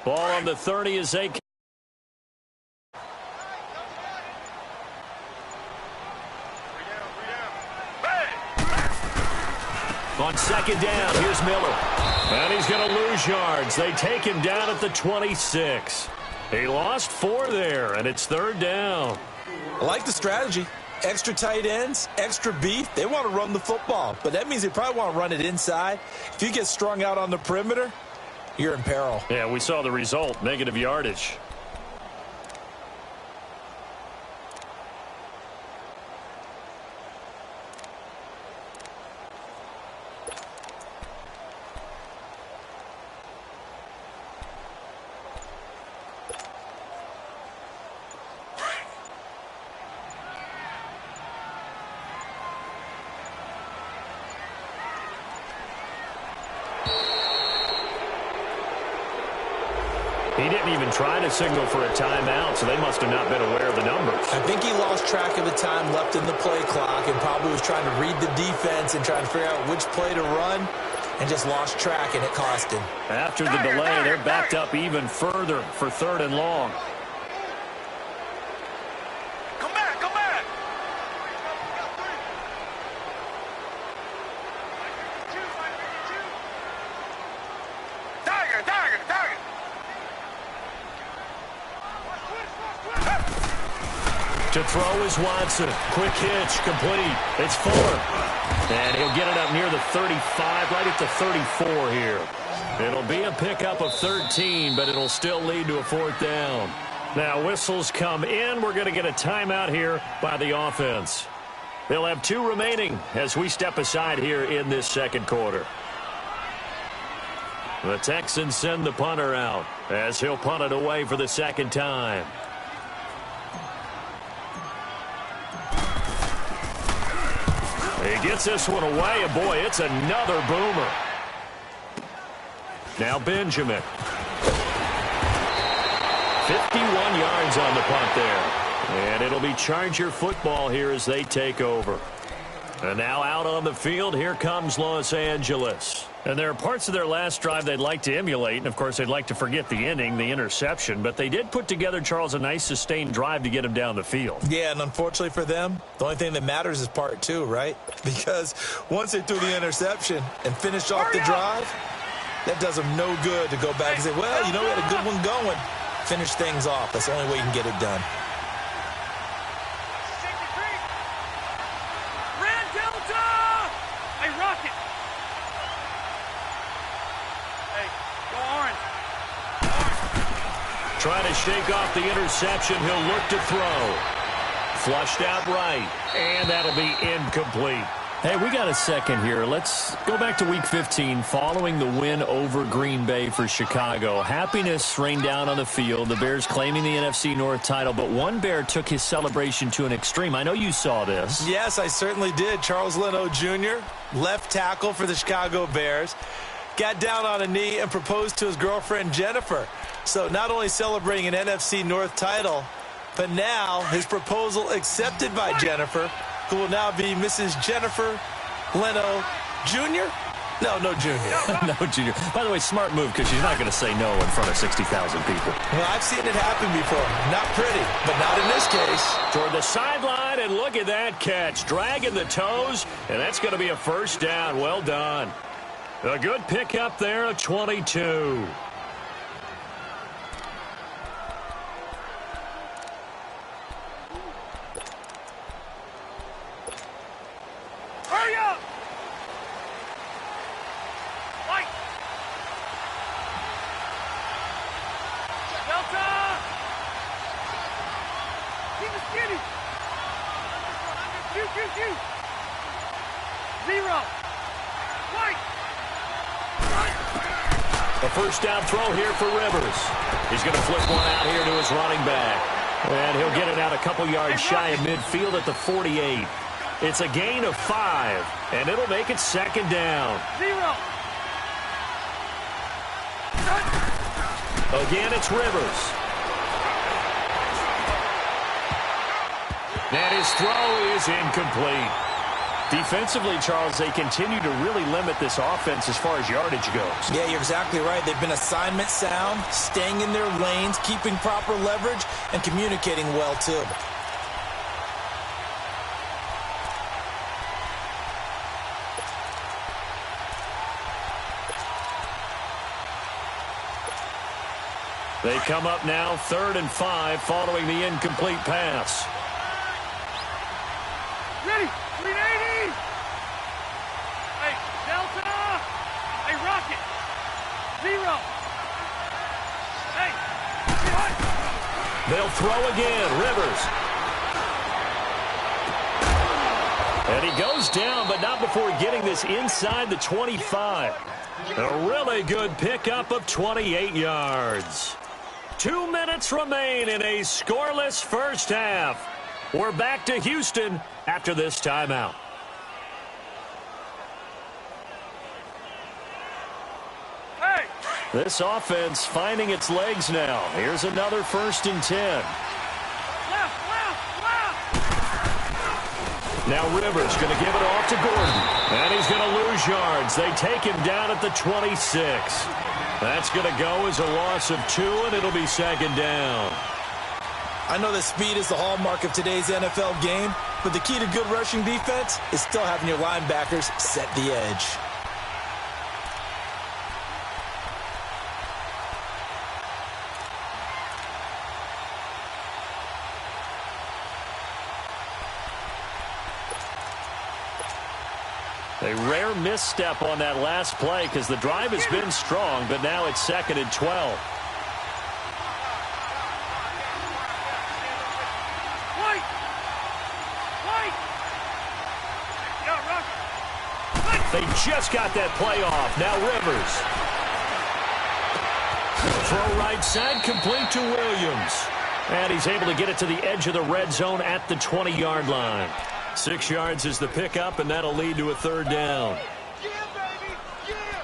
Ball on the 30 as they... On second down, here's Miller. And he's going to lose yards. They take him down at the 26. He lost 4 there, and it's third down. I like the strategy. Extra tight ends, extra beef. They want to run the football, but that means they probably want to run it inside. If you get strung out on the perimeter, you're in peril. Yeah, we saw the result, negative yardage. He didn't even try to signal for a timeout, so they must have not been aware of the numbers. I think he lost track of the time left in the play clock and probably was trying to read the defense and trying to figure out which play to run and just lost track, and it cost him. After the delay, they're backed up even further for third and long. Come back, come back. Tiger, tiger, tiger. To throw is Watson. Quick hitch, complete. It's Fuller. And he'll get it up near the 35, right at the 34 here. It'll be a pickup of 13, but it'll still lead to a fourth down. Now whistles come in. We're going to get a timeout here by the offense. They'll have 2 remaining as we step aside here in this second quarter. The Texans send the punter out as he'll punt it away for the second time. He gets this one away, and boy, it's another boomer. Now Benjamin. 51 yards on the punt there. And it'll be Charger football here as they take over. And now out on the field, here comes Los Angeles. And there are parts of their last drive they'd like to emulate. And, of course, they'd like to forget the inning, the interception. But they did put together, Charles, a nice sustained drive to get him down the field. Yeah, and unfortunately for them, the only thing that matters is part 2, right? Because once they threw the interception and finished off the drive, that does them no good to go back and say, well, you know, we had a good one going. Finish things off. That's the only way you can get it done. Trying to shake off the interception. He'll look to throw. Flushed out right. And that'll be incomplete. Hey, we got a second here. Let's go back to Week 15 following the win over Green Bay for Chicago. Happiness rained down on the field. The Bears claiming the NFC North title, but one Bear took his celebration to an extreme. I know you saw this. Yes, I certainly did. Charles Leno Jr., left tackle for the Chicago Bears, got down on a knee and proposed to his girlfriend Jennifer. So not only celebrating an NFC North title, but now his proposal accepted by Jennifer, who will now be Mrs. Jennifer Leno Jr.? No Jr. No Jr. By the way, smart move because she's not going to say no in front of 60,000 people. Well, I've seen it happen before. Not pretty, but not in this case. Toward the sideline, and look at that catch. Dragging the toes, and that's going to be a first down. Well done. A good pickup there at 22. Hurry up! Fight! Delta! Keep it skinny! Shoot! 0! Fight! A first down throw here for Rivers. He's going to flip one out here to his running back. And he'll get it out a couple yards shy of midfield at the 48. It's a gain of 5, and it'll make it second down. 0. Again, it's Rivers. And his throw is incomplete. Defensively, Charles, they continue to really limit this offense as far as yardage goes. Yeah, you're exactly right. They've been assignment sound, staying in their lanes, keeping proper leverage, and communicating well, too. They come up now 3rd and 5 following the incomplete pass. Ready? 380! Hey, Delta! Hey, Rocket! 0! Hey! They'll throw again. Rivers. And he goes down, but not before getting this inside the 25. A really good pickup of 28 yards. 2 minutes remain in a scoreless first half. We're back to Houston after this timeout. Hey! This offense finding its legs now. Here's another 1st and 10. Left! Now Rivers going to give it off to Gordon. And he's going to lose yards. They take him down at the 26. That's going to go as a loss of 2, and it'll be 2nd down. I know that speed is the hallmark of today's NFL game, but the key to good rushing defense is still having your linebackers set the edge. A rare misstep on that last play because the drive has been strong, but now it's 2nd and 12. White! White! Yeah, Rocket! They just got that play off. Now Rivers. Throw right side, complete to Williams. And he's able to get it to the edge of the red zone at the 20-yard line. 6 yards is the pickup, and that'll lead to a 3rd down. Yeah, baby! Yeah!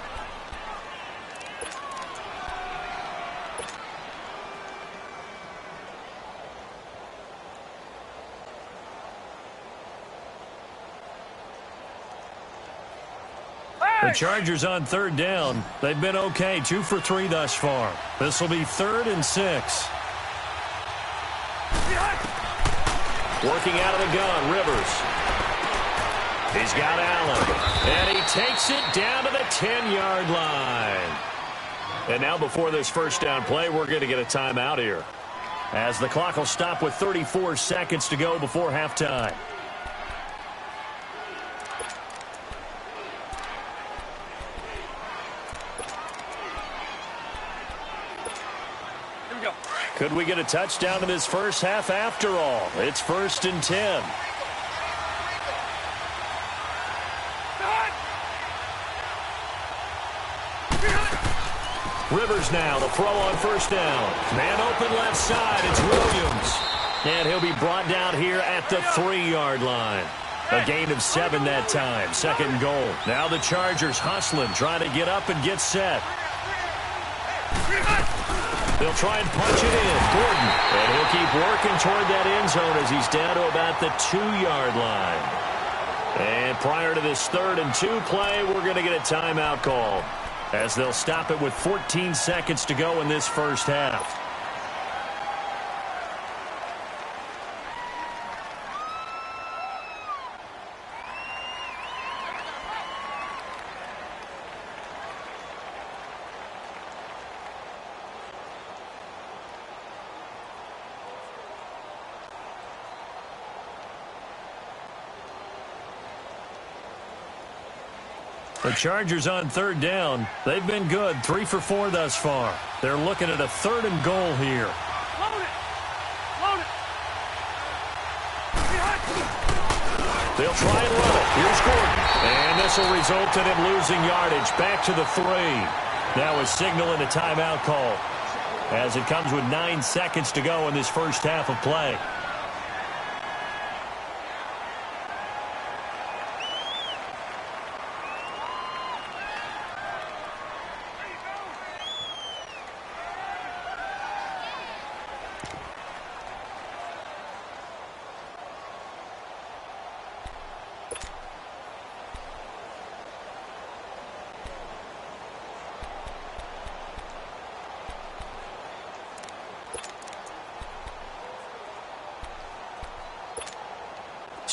The Chargers on 3rd down. They've been okay, 2 for 3 thus far. This will be 3rd and 6. Working out of the gun, Rivers. He's got Allen. And he takes it down to the 10-yard line. And now before this 1st down play, we're going to get a timeout here, as the clock will stop with 34 seconds to go before halftime. Here we go. Could we get a touchdown in this first half after all? It's 1st and 10. Rivers now, the throw on 1st down. Man open left side, it's Williams. And he'll be brought down here at the 3-yard line. A gain of 7 that time, 2nd goal. Now the Chargers hustling, trying to get up and get set. They'll try and punch it in. Gordon. And he'll keep working toward that end zone as he's down to about the 2-yard line. And prior to this 3rd and 2 play, we're going to get a timeout call, as they'll stop it with 14 seconds to go in this first half. The Chargers on 3rd down. They've been good, 3 for 4 thus far. They're looking at a 3rd and goal here. Load it! Load it! They'll try and run it. Here's Gordon. And this will result in him losing yardage back to the 3. Now a signal and a timeout call, as it comes with 9 seconds to go in this first half of play.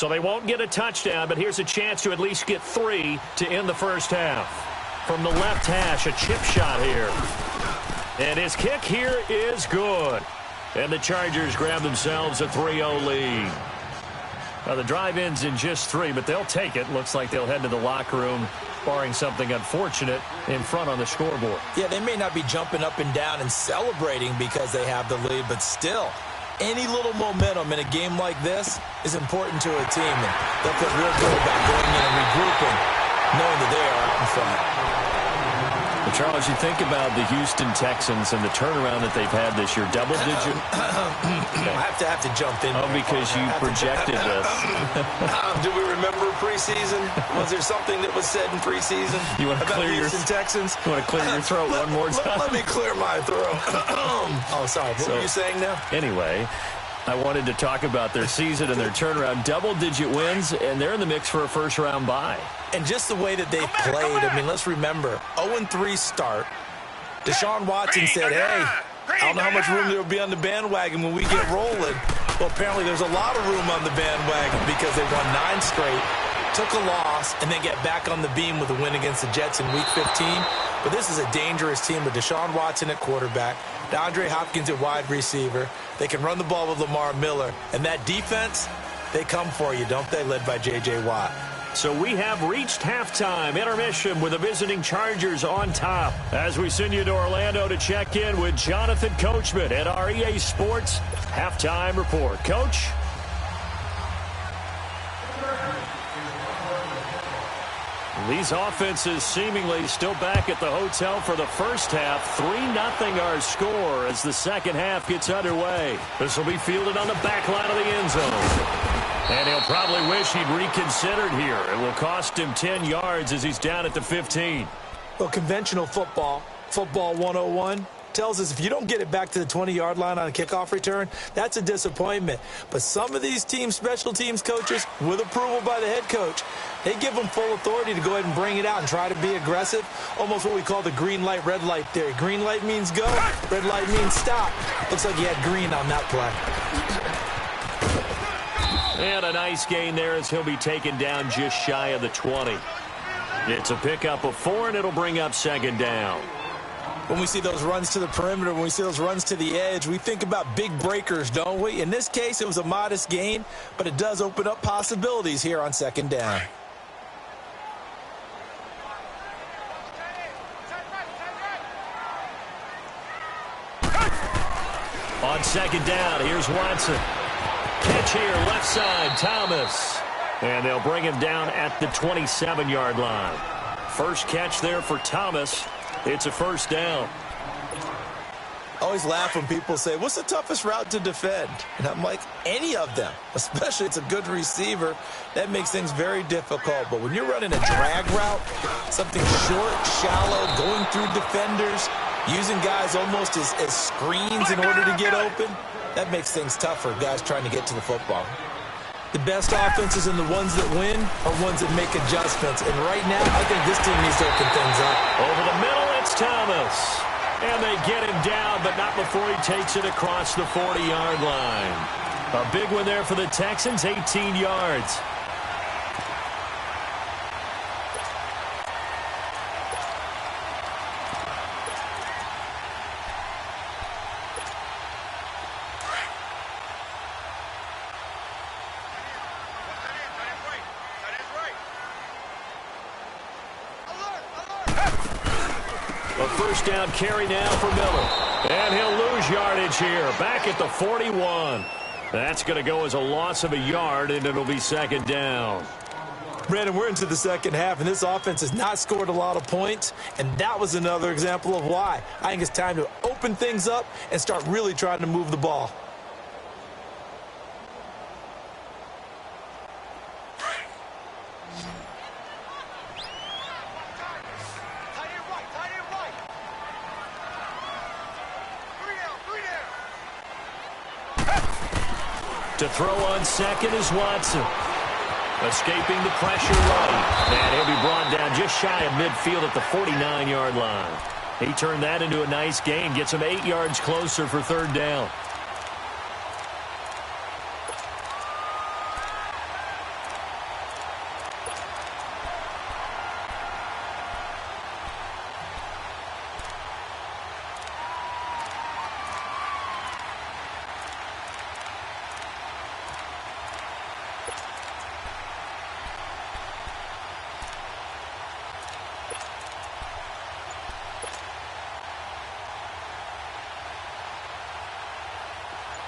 So they won't get a touchdown, but here's a chance to at least get 3 to end the first half. From the left hash, a chip shot here. And his kick here is good. And the Chargers grab themselves a 3-0 lead. Now, the drive ends in just 3, but they'll take it. Looks like they'll head to the locker room, barring something unfortunate, in front on the scoreboard. Yeah, they may not be jumping up and down and celebrating because they have the lead, but still, any little momentum in a game like this is important to a team. And they'll feel real good about going in and regrouping, knowing that they are out in front. But Charles, you think about the Houston Texans and the turnaround that they've had this year, double-digit. I have to jump in. Oh, because you projected this. Do we remember preseason? Was there something that was said in preseason you want to about clear Houston Texans? You want to clear your throat one more time? Let me clear my throat. Oh, sorry. What were you saying now? Anyway, I wanted to talk about their season and their turnaround. Double-digit wins, and they're in the mix for a first-round bye. And just the way that they played, I mean, let's remember, 0-3 start. Deshaun Watson said, hey, I don't know how much room there will be on the bandwagon when we get rolling. Well, apparently there's a lot of room on the bandwagon because they won 9 straight, took a loss, and then get back on the beam with a win against the Jets in Week 15. But this is a dangerous team with Deshaun Watson at quarterback, DeAndre Hopkins at wide receiver. They can run the ball with Lamar Miller. And that defense, they come for you, don't they, led by J.J. Watt. So we have reached halftime intermission with the visiting Chargers on top. As we send you to Orlando to check in with Jonathan Coachman at our EA Sports Halftime Report. Coach? These offenses seemingly still back at the hotel for the first half. 3-0 our score as the second half gets underway. This will be fielded on the back line of the end zone. And he'll probably wish he'd reconsidered here. It will cost him 10 yards as he's down at the 15. Well, conventional football 101, tells us if you don't get it back to the 20-yard line on a kickoff return, that's a disappointment. But some of these teams, special teams coaches, with approval by the head coach, they give them full authority to go ahead and bring it out and try to be aggressive, almost what we call the green light, red light theory. Green light means go, red light means stop. Looks like he had green on that play. And a nice gain there as he'll be taken down just shy of the 20. It's a pickup of 4, and it'll bring up second down. When we see those runs to the perimeter, when we see those runs to the edge, we think about big breakers, don't we? In this case, it was a modest gain, but it does open up possibilities here on second down. On second down, here's Watson. Catch here, left side, Thomas. And they'll bring him down at the 27-yard line. First catch there for Thomas. It's a first down. I always laugh when people say, what's the toughest route to defend? And I'm like, any of them, especially it's a good receiver. That makes things very difficult. But when you're running a drag route, something short, shallow, going through defenders, using guys almost as screens in order to get open, that makes things tough for guys trying to get to the football. The best offenses and the ones that win are ones that make adjustments. And right now, I think this team needs to open things up. Over the middle, it's Thomas. And they get him down, but not before he takes it across the 40-yard line. A big one there for the Texans, 18 yards. A first down carry now for Miller. And he'll lose yardage here. Back at the 41. That's going to go as a loss of a yard, and it'll be second down. Brandon, we're into the second half, and this offense has not scored a lot of points, and that was another example of why. I think it's time to open things up and start really trying to move the ball. To throw on second is Watson. Escaping the pressure right. And he'll be brought down just shy of midfield at the 49-yard line. He turned that into a nice gain. Gets him 8 yards closer for third down.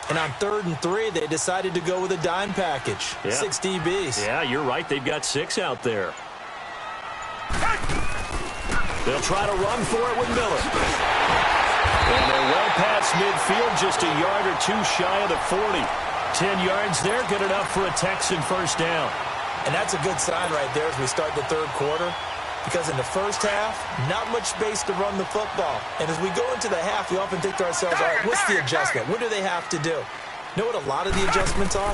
And on 3rd and 3, they decided to go with a dime package. Yeah. 6 DBs. Yeah, you're right. They've got 6 out there. They'll try to run for it with Miller. And they're well past midfield, just a yard or 2 shy of the 40. 10 yards there, good enough for a Texan first down. And that's a good sign right there as we start the 3rd quarter. Because in the first half, not much space to run the football. And as we go into the half, we often think to ourselves, all right, what's the adjustment? What do they have to do? Know what a lot of the adjustments are?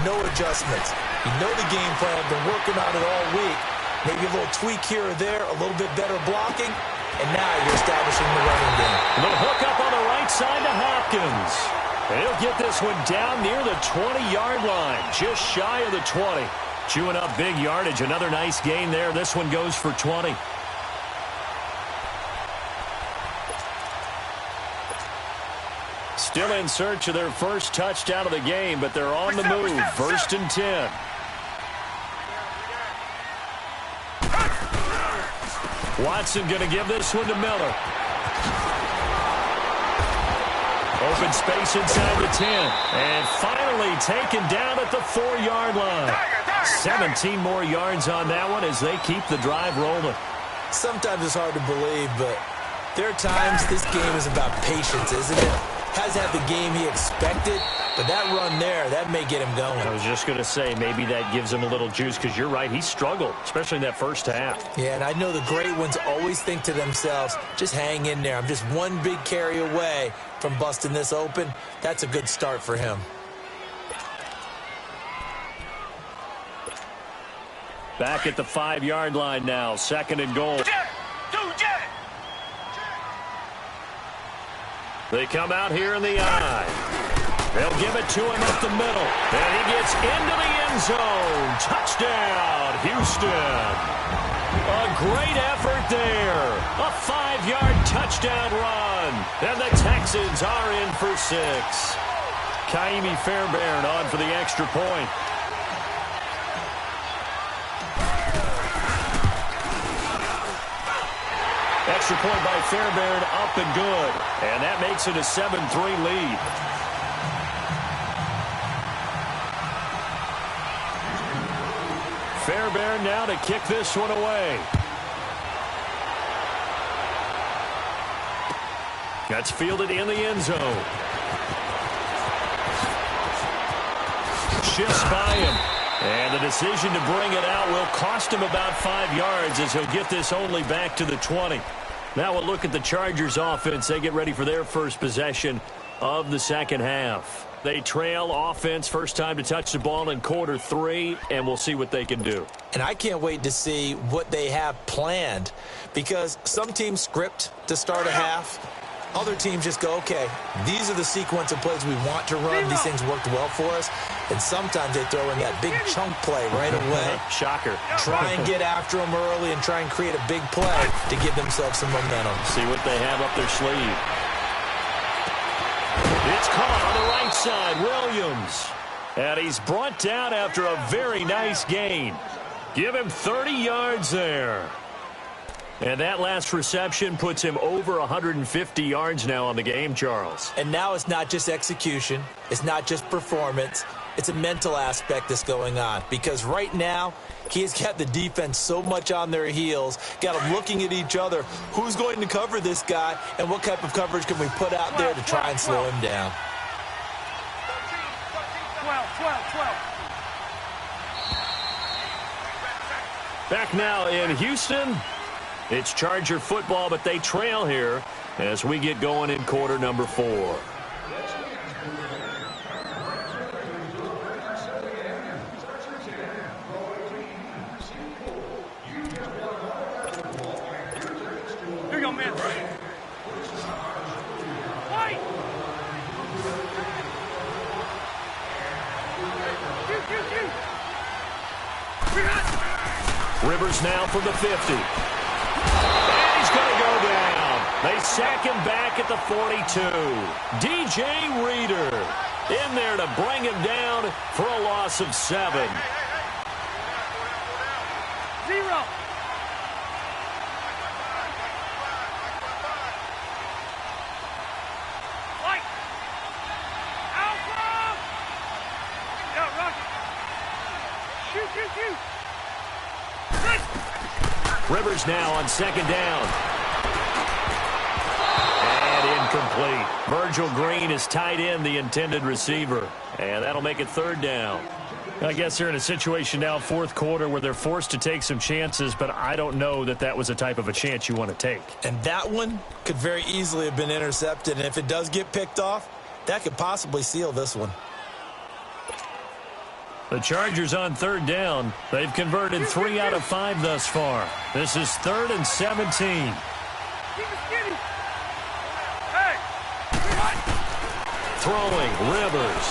No adjustments. You know the game plan, been working on it all week. Maybe a little tweak here or there, a little bit better blocking, and now you're establishing the running game. The hook up on the right side to Hopkins. And he'll get this one down near the 20-yard line, just shy of the 20. Chewing up big yardage. Another nice gain there. This one goes for 20. Still in search of their first touchdown of the game, but they're on the move. 1st and 10. Watson going to give this one to Miller. Open space inside the 10. And finally taken down at the 4-yard line. 17 more yards on that one as they keep the drive rolling. Sometimes it's hard to believe, but there are times this game is about patience, isn't it? Hasn't had the game he expected, but that run there, that may get him going. I was just going to say, maybe that gives him a little juice, because you're right, he struggled, especially in that first half. Yeah, and I know the great ones always think to themselves, just hang in there. I'm just one big carry away from busting this open. That's a good start for him. Back at the 5-yard line now, 2nd and goal. They come out here in the eye. They'll give it to him up the middle. And he gets into the end zone. Touchdown, Houston. A great effort there. A 5-yard touchdown run. And the Texans are in for 6. Kaimi Fairbairn on for the extra point. Extra point by Fairbairn, up and good. And that makes it a 7-3 lead. Fairbairn now to kick this one away. That's fielded in the end zone. Shifts by him. And the decision to bring it out will cost him about 5 yards as he'll get this only back to the 20. Now we'll look at the Chargers offense. They get ready for their first possession of the second half. They trail offense, first time to touch the ball in quarter 3, and we'll see what they can do. And I can't wait to see what they have planned, because some teams script to start a half. Other teams just go, okay, these are the sequence of plays we want to run. These things worked well for us. And sometimes they throw in that big chunk play right away. Shocker. Try and get after them early and try and create a big play to give themselves some momentum. See what they have up their sleeve. It's caught on the right side, Williams. And he's brought down after a very nice gain. Give him 30 yards there. And that last reception puts him over 150 yards now on the game, Charles. And now it's not just execution. It's not just performance. It's a mental aspect that's going on. Because right now, he's got the defense so much on their heels, got them looking at each other. Who's going to cover this guy, and what type of coverage can we put out there to try and slow him down? 12. Back now in Houston. It's Charger football, but they trail here as we get going in quarter number 4. Here you go, man. White! Rivers now from the 50. And he's going to go down. They sack him back at the 42. DJ Reader in there to bring him down for a loss of 7. 0. White! Out! Thank you. Rivers now on second down. And incomplete. Virgil Green is tied in the intended receiver. And that'll make it third down. I guess they're in a situation now, fourth quarter, where they're forced to take some chances, but I don't know that that was the type of a chance you want to take. And that one could very easily have been intercepted. And if it does get picked off, that could possibly seal this one. The Chargers on third down. They've converted 3 out of 5 thus far. This is 3rd and 17. Keep it skinny. Hey. Throwing, Rivers.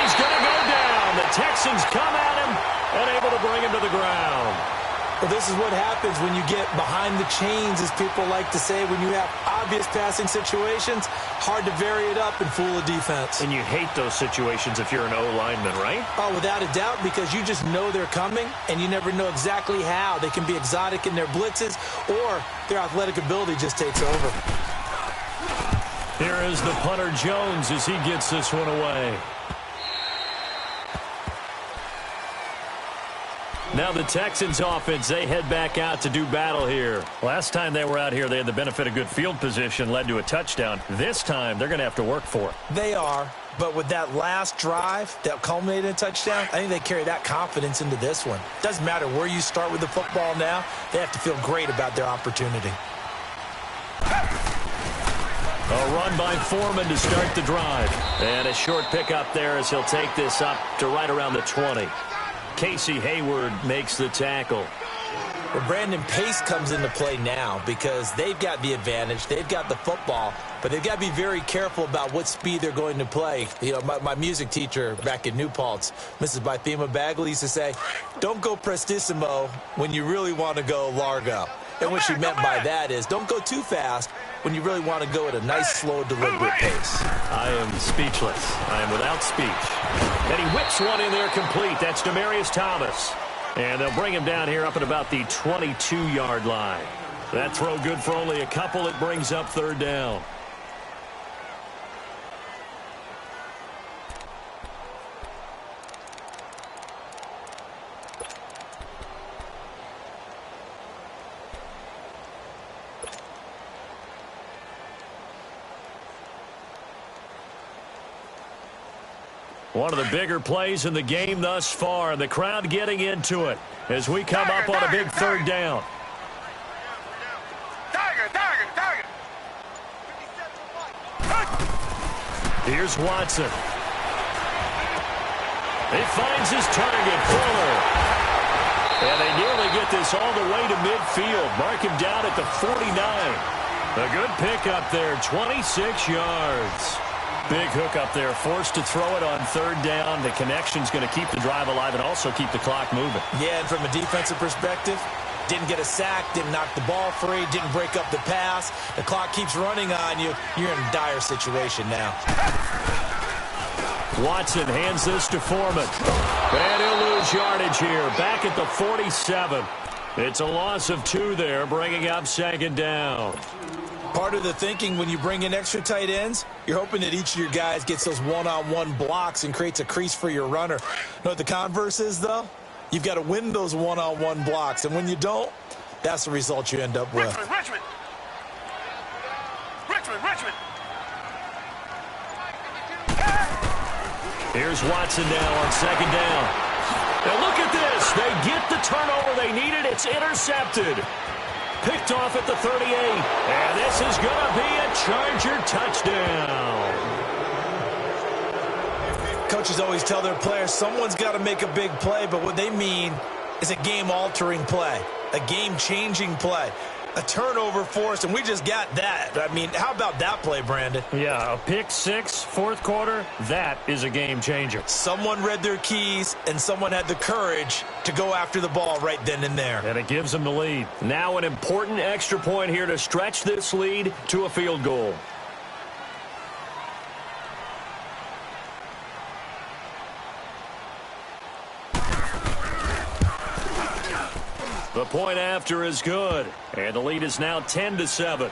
He's going to go down. The Texans come at him and able to bring him to the ground. Well, this is what happens when you get behind the chains, as people like to say. When you have obvious passing situations, hard to vary it up and fool a defense. And you hate those situations if you're an O-lineman, right? Oh, without a doubt, because you just know they're coming, and you never know exactly how. They can be exotic in their blitzes, or their athletic ability just takes over. Here is the punter Jones as he gets this one away. Now the Texans offense, they head back out to do battle here. Last time they were out here, they had the benefit of good field position, led to a touchdown. This time, they're going to have to work for it. They are, but with that last drive that culminated in a touchdown, I think they carry that confidence into this one. Doesn't matter where you start with the football now, they have to feel great about their opportunity. A run by Foreman to start the drive. And a short pickup there as he'll take this up to right around the 20. Casey Hayward makes the tackle. Well, Brandon, pace comes into play now because they've got the advantage. They've got the football, but they've got to be very careful about what speed they're going to play. You know, my music teacher back in New Paltz, Mrs. Bythema Bagley, used to say, don't go prestissimo when you really want to go largo. And what she meant by that is don't go too fast when you really want to go at a nice, slow, deliberate pace. I am speechless. I am without speech. And he whips one in there complete. That's Demaryius Thomas. And they'll bring him down here up at about the 22-yard line. That throw good for only a couple. It brings up third down. One of the bigger plays in the game thus far. The crowd getting into it as we come up on a big third down. Here's Watson. He finds his target, Fuller. And they nearly get this all the way to midfield. Mark him down at the 49. A good pickup there, 26 yards. Big hook up there, forced to throw it on third down. The connection's going to keep the drive alive and also keep the clock moving. Yeah, and from a defensive perspective, didn't get a sack, didn't knock the ball free, didn't break up the pass. The clock keeps running on you. You're in a dire situation now. Watson hands this to Foreman. And he'll lose yardage here, back at the 47. It's a loss of 2 there, bringing up second down. Part of the thinking when you bring in extra tight ends, you're hoping that each of your guys gets those one-on-one blocks and creates a crease for your runner. You know what the converse is, though? You've got to win those one-on-one blocks, and when you don't, that's the result you end up with. Richmond. Here's Watson now on second down. Now look at this. They get the turnover they needed. It's intercepted. Picked off at the 38. And this is going to be a Charger touchdown. Coaches always tell their players someone's got to make a big play, but what they mean is a game-altering play, a game-changing play, a turnover forced, and we just got that. I mean, how about that play, Brandon? Yeah, a pick six, fourth quarter, that is a game changer. Someone read their keys, and someone had the courage to go after the ball right then and there. And it gives them the lead. Now an important extra point here to stretch this lead to a field goal. The point after is good, and the lead is now 10-7.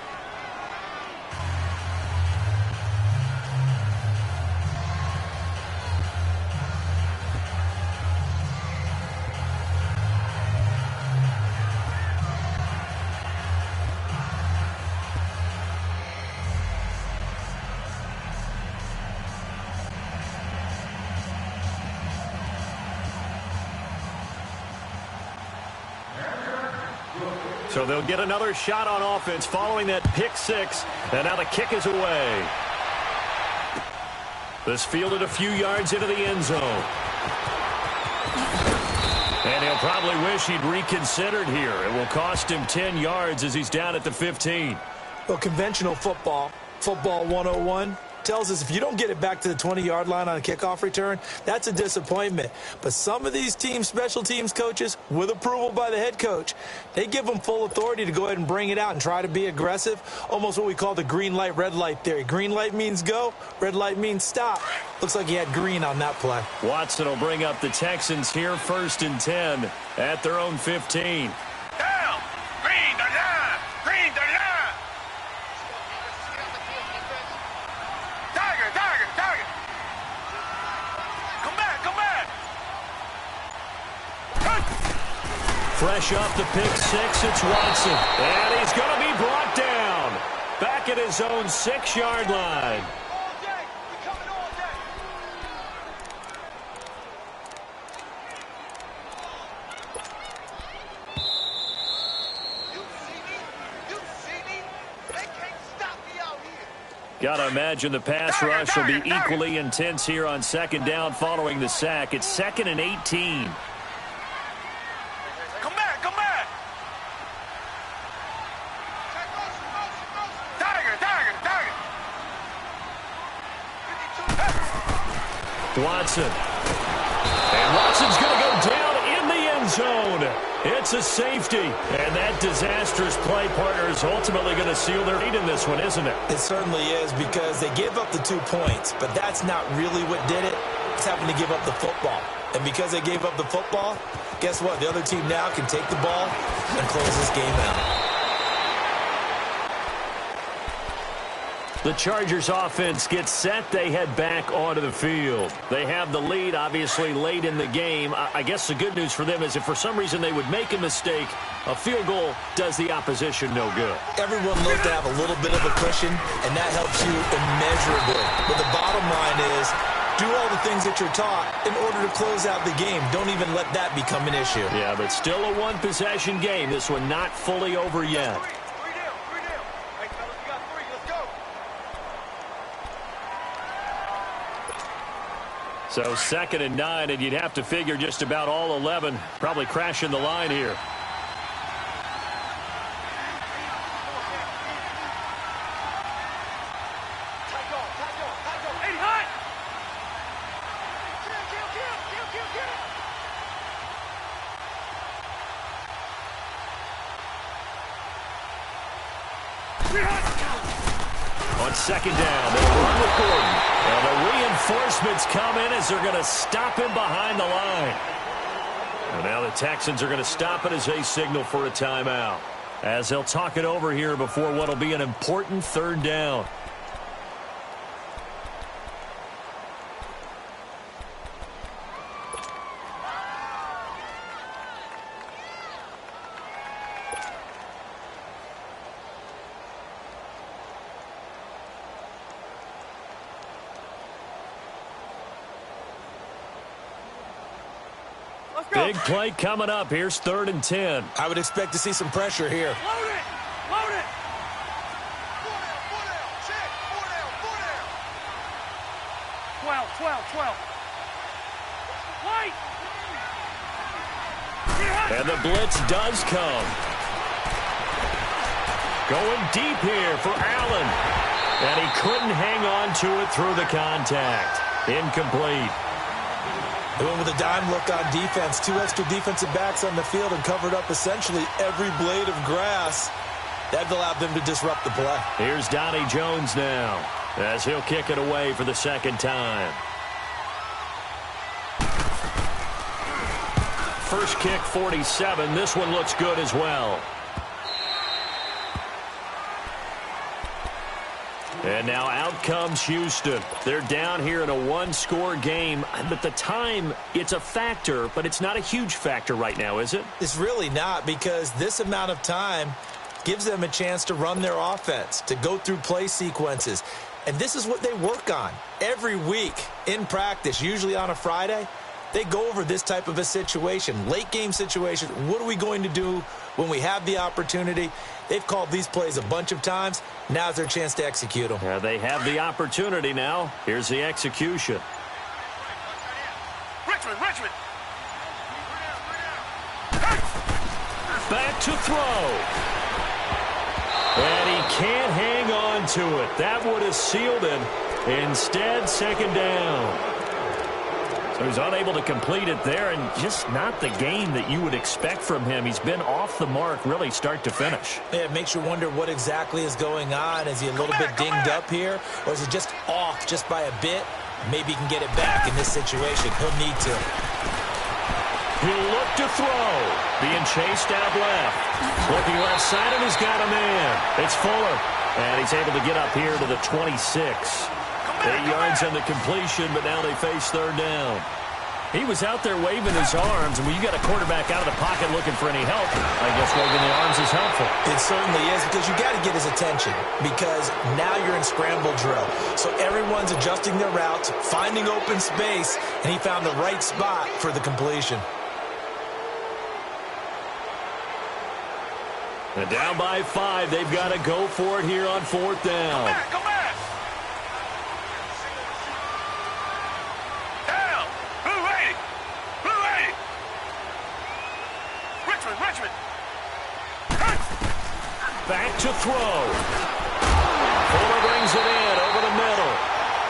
So they'll get another shot on offense following that pick six. And now the kick is away. This fielded a few yards into the end zone. And he'll probably wish he'd reconsidered here. It will cost him 10 yards as he's down at the 15. Well, conventional football 101, tells us if you don't get it back to the 20-yard line on a kickoff return, that's a disappointment. But some of these teams, special teams coaches, with approval by the head coach, they give them full authority to go ahead and bring it out and try to be aggressive, almost what we call the green light, red light theory. Green light means go, red light means stop. Looks like he had green on that play. Watson will bring up the Texans here 1st and 10 at their own 15. Down. Green to line. Green to line. Tiger, tiger, tiger. Come back, come back. Fresh off the pick six, it's Watson. And he's going to be brought down. Back at his own 6-yard line. All day. We coming all day. You see me? You see me? They can't stop me out here. Got to imagine the pass rush will be equally intense here on 2nd down following the sack. It's 2nd and 18. Come back, come back. Tiger, tiger, tiger. Watson. And Watson's going to go down in the end zone. It's a safety. And that disastrous play, partner, is ultimately going to seal their lead in this one, isn't it? It certainly is, because they gave up the 2 points, but that's not really what did it. It's having to give up the football. And because they gave up the football, guess what? The other team now can take the ball and close this game out. The Chargers offense gets set. They head back onto the field. They have the lead, obviously, late in the game. I guess the good news for them is if for some reason they would make a mistake, a field goal does the opposition no good. Everyone loves to have a little bit of a cushion, and that helps you immeasurably. But the bottom line is, do all the things that you're taught in order to close out the game. Don't even let that become an issue. Yeah, but still a one-possession game. This one not fully over yet. Three down, three down. Hey, fellas, we got 3. Let's go. So 2nd and 9, and you'd have to figure just about all 11 probably crashing the line here. On 2nd down, they'll run with Gordon. And the reinforcements come in as they're going to stop him behind the line. And now the Texans are going to stop it as they signal for a timeout, as they'll talk it over here before what will be an important 3rd down. Big play coming up. Here's 3rd and 10. I would expect to see some pressure here. Load it! Load it! 4 down, check! 4 down, 12. White! And the blitz does come. Going deep here for Allen. And he couldn't hang on to it through the contact. Incomplete. They went with a dime look on defense. 2 extra defensive backs on the field and covered up essentially every blade of grass. That allowed them to disrupt the play. Here's Donnie Jones now, as he'll kick it away for the 2nd time. First kick, 47. This one looks good as well. And now out comes Houston. They're down here in a 1-score game. But the time, it's a factor, but it's not a huge factor right now, is it? It's really not, because this amount of time gives them a chance to run their offense, to go through play sequences. And this is what they work on every week in practice, usually on a Friday. they go over this type of a situation, late game situation. What are we going to do when we have the opportunity? They've called these plays a bunch of times. Now's their chance to execute them. Yeah, they have the opportunity now. Here's the execution. Richmond. Back to throw. And he can't hang on to it. That would have sealed him. Instead, second down. So he's unable to complete it there, and just not the game that you would expect from him. He's been off the mark really start to finish. Yeah, it makes you wonder what exactly is going on. Is he a little bit dinged up here, or is he just off just by a bit? Maybe he can get it back in this situation. He'll need to. He'll look to throw. Being chased out left. Looking left side, and he's got a man. It's Fuller. And he's able to get up here to the 26. 8 yards on the completion, but now they face third down. He was out there waving his arms, and when you got a quarterback out of the pocket looking for any help, I guess waving the arms is helpful. It certainly is, because you got to get his attention, because now you're in scramble drill. So everyone's adjusting their routes, finding open space, and he found the right spot for the completion. And down by 5, they've got to go for it here on fourth down. Come back. Down. Blue 80. Richmond. Back to throw. Fuller brings it in over the middle.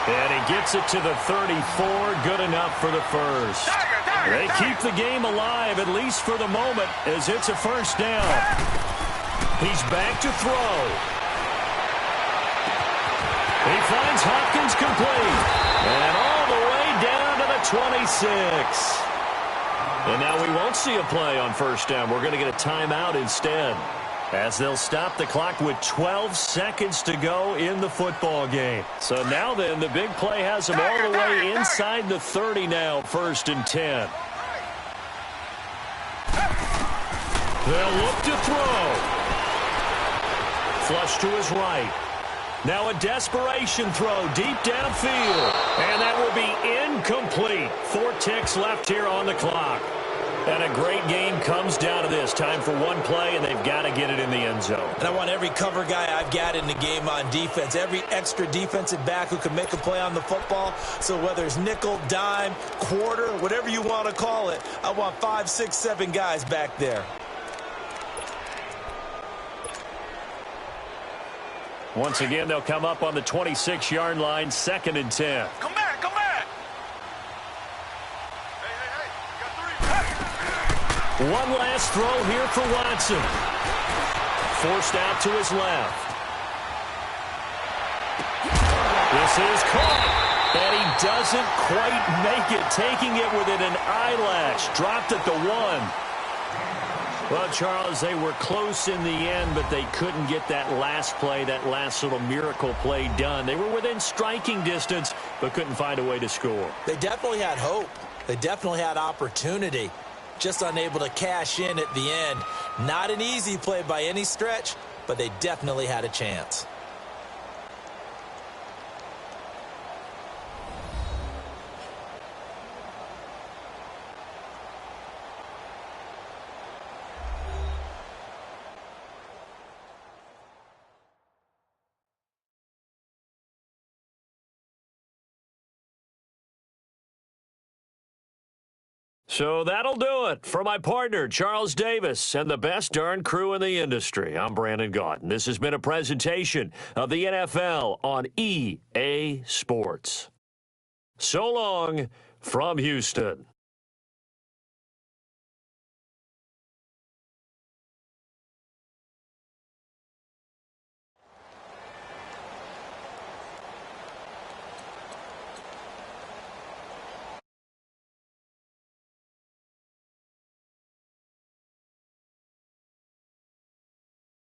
And he gets it to the 34. Good enough for the first. They keep the game alive, at least for the moment, as it's a first down. He's back to throw. He finds Hopkins complete. And all the way down to the 26. And now we won't see a play on first down. We're going to get a timeout instead, as they'll stop the clock with 12 seconds to go in the football game. So now then, the big play has them all the way inside the 30 now, 1st and 10. They'll look to throw. Flush to his right. Now a desperation throw deep downfield. And that will be incomplete. 4 ticks left here on the clock. And a great game comes down to this. Time for one play, and they've got to get it in the end zone. And I want every cover guy I've got in the game on defense, every extra defensive back who can make a play on the football. So whether it's nickel, dime, quarter, whatever you want to call it, I want 5, 6, 7 guys back there. Once again, they'll come up on the 26-yard line, 2nd and 10. Come back. Hey. One last throw here for Watson. Forced out to his left. This is caught. And he doesn't quite make it, taking it within an eyelash. Dropped at the 1. Well, Charles, they were close in the end, but they couldn't get that last play, that last little miracle play done. They were within striking distance, but couldn't find a way to score. They definitely had hope. They definitely had opportunity. Just unable to cash in at the end. Not an easy play by any stretch, but they definitely had a chance. So that'll do it for my partner, Charles Davis, and the best darn crew in the industry. I'm Brandon Gaudin. This has been a presentation of the NFL on EA Sports. So long from Houston.